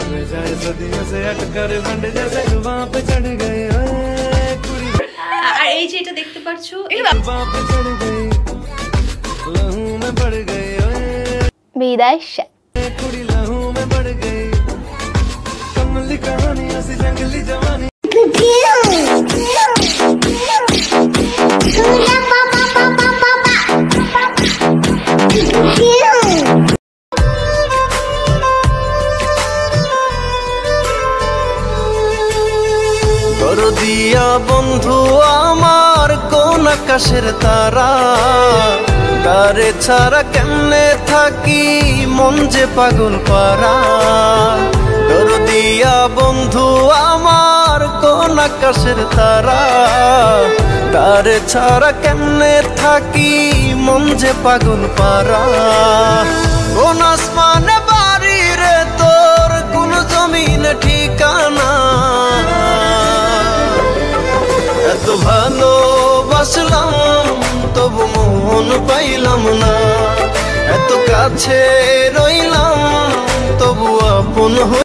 जाए सदियों से अटकर बंद जैसे जुबान पे चढ़ गए कुड़ी আর এই যে এটা দেখতে পাচ্ছো जुबान पे चढ़ गई लहू में बढ़ गई বিদায় कुड़ी लहू में बढ़ गई कमली कहानी ऐसी जंगली जवानी দিয়া বন্ধু আমার কোন আকাশের তারা তারে ছাড়া কেমনে থাকি মন যে পাগল পারা তোর দিয়া বন্ধু আমার কোন আকাশের তারা তারে ছাড়া কেমনে থাকি মন যে পাগল পারা কোন আসমানে বাড়ি রে তোর কোন জমিন ঠিকানা এত ভালোবাসলাম তবু মন পাইলাম না এত কাছে রইলাম তবু আপন